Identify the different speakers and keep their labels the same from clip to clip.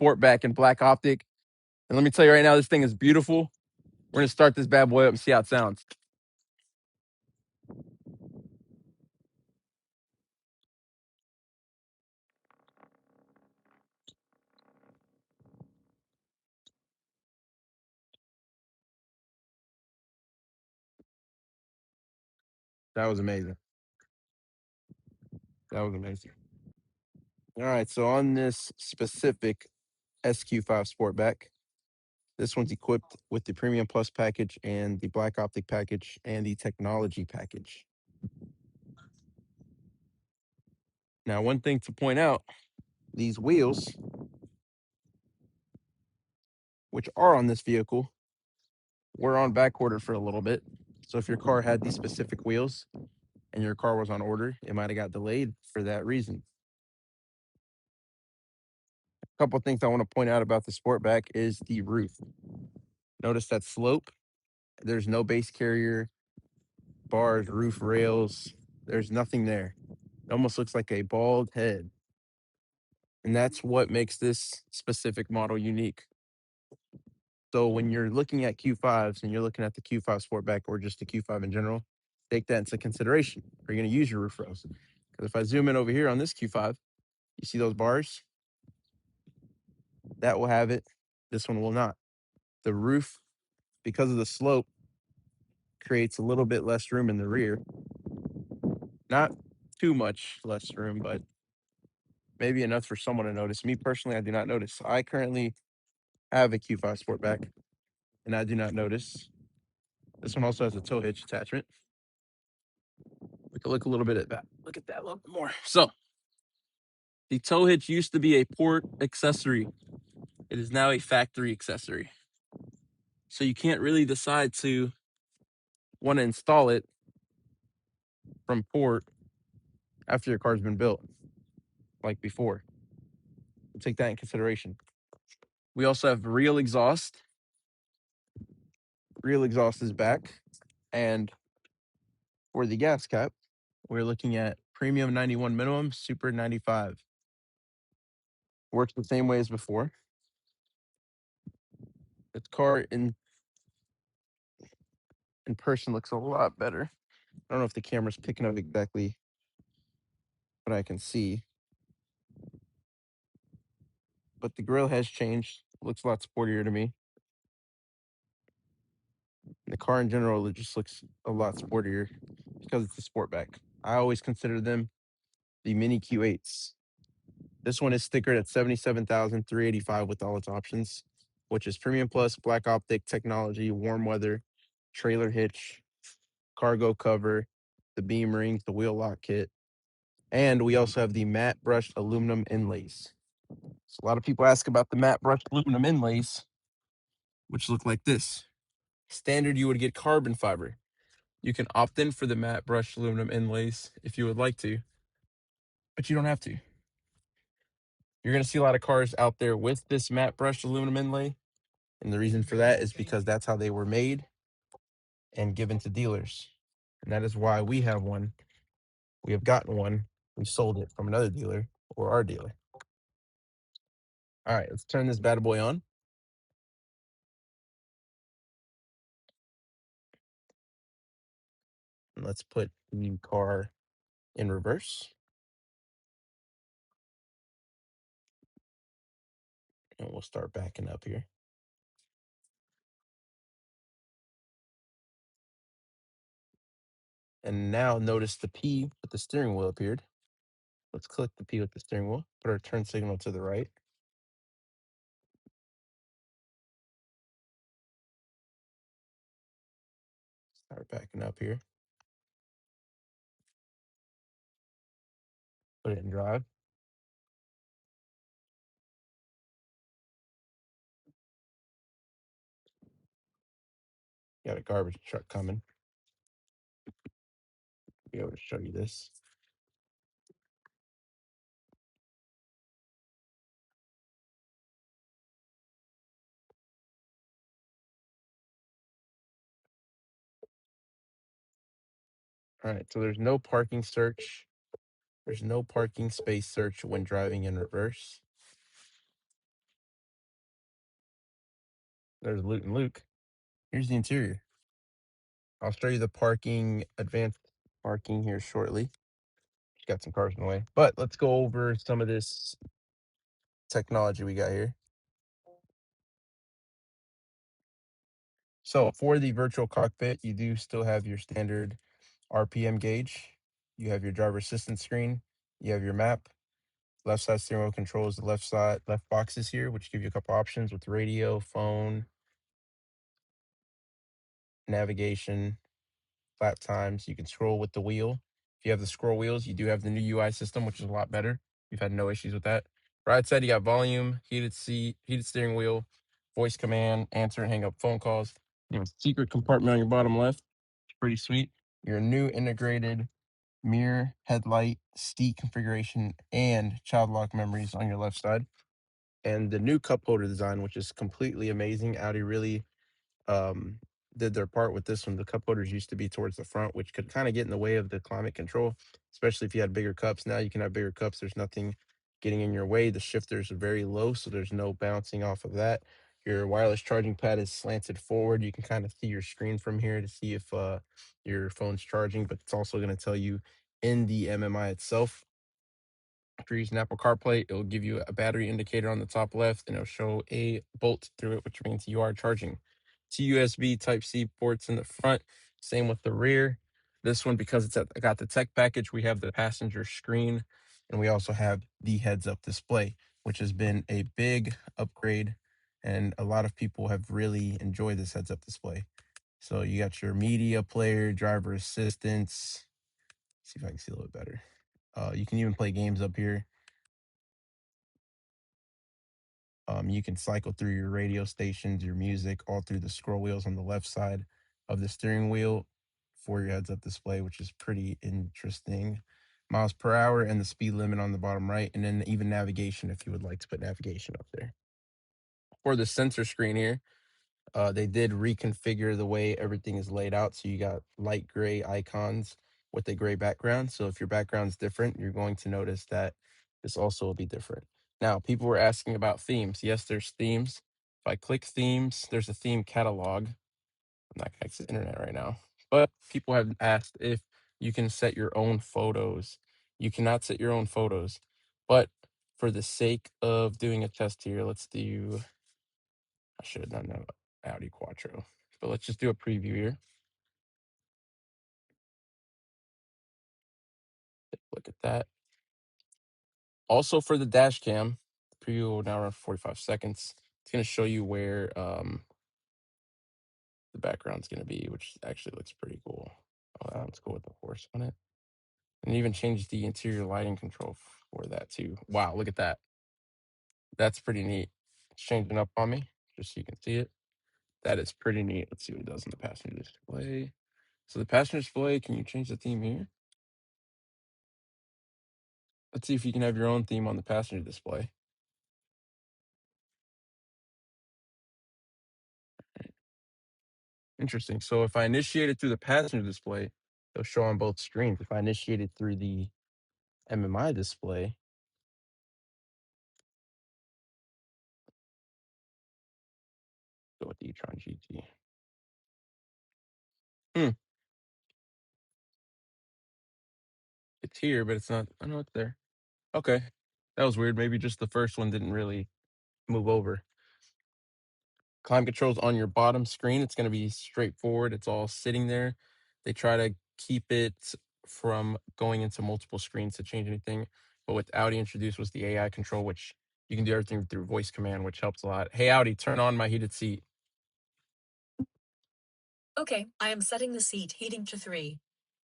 Speaker 1: Sportback in black optic. And let me tell you right now, this thing is beautiful. We're going to start this bad boy up and see how it sounds. That was amazing. That was amazing. All right, so on this specific SQ5 Sportback, this one's equipped with the Premium Plus package and the Black Optic package and the Technology package. Now, one thing to point out, these wheels, which are on this vehicle, were on back order for a little bit. So if your car had these specific wheels and your car was on order, it might have got delayed for that reason. A couple of things I want to point out about the Sportback is the roof. Notice that slope. There's no base carrier, bars, roof rails. There's nothing there. It almost looks like a bald head. And that's what makes this specific model unique. So when you're looking at Q5s and you're looking at the Q5 Sportback or just the Q5 in general, take that into consideration. Are you going to use your roof rails? Because if I zoom in over here on this Q5, you see those bars? That will have it. This one will not. The roof, because of the slope, creates a little bit less room in the rear. Not too much less room, but maybe enough for someone to notice. Me personally, I do not notice. I currently have a Q5 Sportback, and I do not notice. This one also has a tow hitch attachment. We can look a little bit at that. Look at that a little bit more. So, the tow hitch used to be a port accessory. It is now a factory accessory. So you can't really decide to want to install it from port after your car's been built, like before. We'll take that in consideration. We also have real exhaust. Real exhaust is back. And for the gas cap, we're looking at premium 91 minimum, super 95. Works the same way as before. The car in person looks a lot better. I don't know if the camera's picking up exactly what I can see, but the grill has changed. Looks a lot sportier to me. The car in general, it just looks a lot sportier because it's a Sportback. I always consider them the mini Q8s. This one is stickered at $77,385 with all its options, which is Premium Plus, Black Optic, Technology, Warm Weather, Trailer Hitch, Cargo Cover, the Beam Rings, the Wheel Lock Kit, and we also have the matte brushed aluminum inlays. So a lot of people ask about the matte brushed aluminum inlays, which look like this. Standard, you would get carbon fiber. You can opt in for the matte brushed aluminum inlays if you would like to, but you don't have to. You're going to see a lot of cars out there with this matte brushed aluminum inlay, and the reason for that is because that's how they were made and given to dealers. And that is why we have one. We have gotten one. We sold it from another dealer or our dealer. All right, let's turn this bad boy on. And let's put the car in reverse. And we'll start backing up here. And now notice the P with the steering wheel appeared. Let's click the P with the steering wheel, put our turn signal to the right. Start backing up here. Put it in drive. Got a garbage truck coming. Be able to show you this. All right, so there's no parking search. There's no parking space search when driving in reverse. There's Luke and Luke. Here's the interior. I'll show you the parking, advanced parking here shortly. Got some cars in the way, but let's go over some of this technology we got here. So for the virtual cockpit, you do still have your standard RPM gauge. You have your driver assistance screen. You have your map. Left side steering wheel controls the left boxes here, which give you a couple options with radio, phone, navigation, lap times. You can scroll with the wheel. If you have the scroll wheels, you do have the new UI system, which is a lot better. We've had no issues with that. Right side, you got volume, heated seat, heated steering wheel, voice command, answer and hang up phone calls. You have a secret compartment on your bottom left. It's pretty sweet. Your new integrated mirror, headlight, seat configuration, and child lock memories on your left side. And the new cup holder design, which is completely amazing. Audi really um, did their part with this one. The cup holders used to be towards the front, which could kind of get in the way of the climate control, especially if you had bigger cups. Now you can have bigger cups. There's nothing getting in your way. The shifters are very low, so there's no bouncing off of that. Your wireless charging pad is slanted forward. You can kind of see your screen from here to see if your phone's charging, but it's also going to tell you in the MMI itself. If you're using Apple CarPlay, it'll give you a battery indicator on the top left, and it'll show a bolt through it, which means you are charging. Two USB Type-C ports in the front, same with the rear. This one, because got the tech package, we have the passenger screen, and we also have the heads-up display, which has been a big upgrade, and a lot of people have really enjoyed this heads-up display. So you got your media player, driver assistance. See if I can see a little bit better. You can even play games up here. You can cycle through your radio stations, your music, all through the scroll wheels on the left side of the steering wheel for your heads-up display, which is pretty interesting. Miles per hour and the speed limit on the bottom right, and then even navigation if you would like to put navigation up there. For the sensor screen here, they did reconfigure the way everything is laid out. So you got light gray icons with a gray background. So if your background's different, you're going to notice that this also will be different. Now, people were asking about themes. Yes, there's themes. If I click themes, there's a theme catalog. I'm not connected to the internet right now, but people have asked if you can set your own photos. You cannot set your own photos, but for the sake of doing a test here, let's do, I should have done that Audi Quattro, but let's just do a preview here. Look at that. Also for the dash cam, the preview will now run for 45 seconds. It's going to show you where the background's going to be, which actually looks pretty cool. Oh, let's go with the horse on it. And even change the interior lighting control for that too. Wow, look at that. That's pretty neat. It's changing up on me, just so you can see it. That is pretty neat. Let's see what it does in the passenger display. So the passenger display, can you change the theme here? Let's see if you can have your own theme on the passenger display. Interesting. So if I initiate it through the passenger display, it'll show on both screens. If I initiate it through the MMI display, go with the e-tron GT. Hmm. It's here, but it's not. I know it's there. Okay. That was weird. Maybe just the first one didn't really move over. Climate controls on your bottom screen. It's going to be straightforward. It's all sitting there. They try to keep it from going into multiple screens to change anything. But what Audi introduced was the AI control, which you can do everything through voice command, which helps a lot. Hey, Audi, turn on my heated seat.
Speaker 2: Okay, I am setting the seat heating to 3.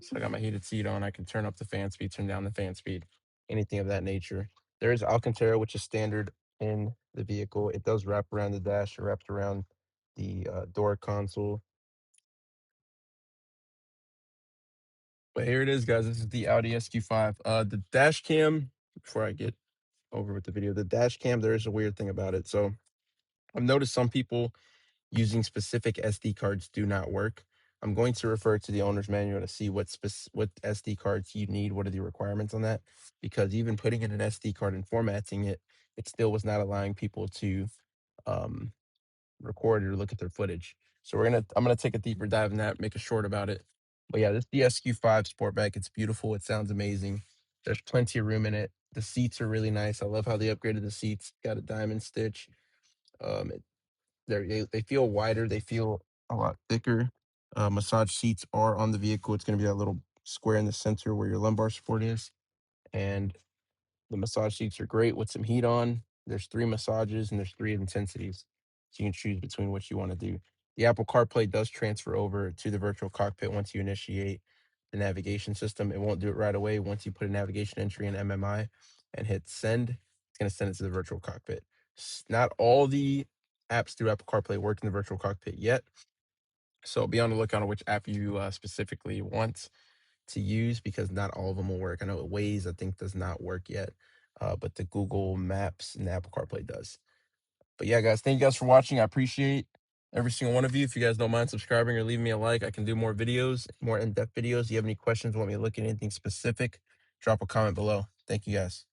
Speaker 1: So I got my heated seat on. I can turn up the fan speed, turn down the fan speed, anything of that nature. There is Alcantara, which is standard in the vehicle. It does wrap around the dash. It wraps around the door console. But here it is, guys. This is the Audi SQ5. The dash cam, before I get over with the video, the dash cam, there is a weird thing about it. So I've noticed some people using specific SD cards do not work. I'm going to refer to the owner's manual to see what SD cards you need. What are the requirements on that? Because even putting in an SD card and formatting it, it still was not allowing people to um, record or look at their footage. So I'm gonna take a deeper dive in that, make a short about it. But yeah, this is the SQ5 Sportback. It's beautiful. It sounds amazing. There's plenty of room in it. The seats are really nice. I love how they upgraded the seats. Got a diamond stitch. It, they feel wider. They feel a lot thicker. Massage seats are on the vehicle. It's going to be that little square in the center where your lumbar support is, and the massage seats are great with some heat on. There's 3 massages and there's 3 intensities, so you can choose between what you want to do. The Apple CarPlay does transfer over to the virtual cockpit once you initiate the navigation system. It won't do it right away. Once you put a navigation entry in MMI and hit send, it's going to send it to the virtual cockpit. Not all the apps through Apple CarPlay work in the virtual cockpit yet, so be on the lookout on which app you specifically want to use, because not all of them will work. I know Waze, I think, does not work yet, but the Google Maps and the Apple CarPlay does. But yeah, guys, thank you guys for watching. I appreciate every single one of you. If you guys don't mind subscribing or leaving me a like, I can do more videos, more in-depth videos. If you have any questions, want me to look at anything specific, drop a comment below. Thank you guys.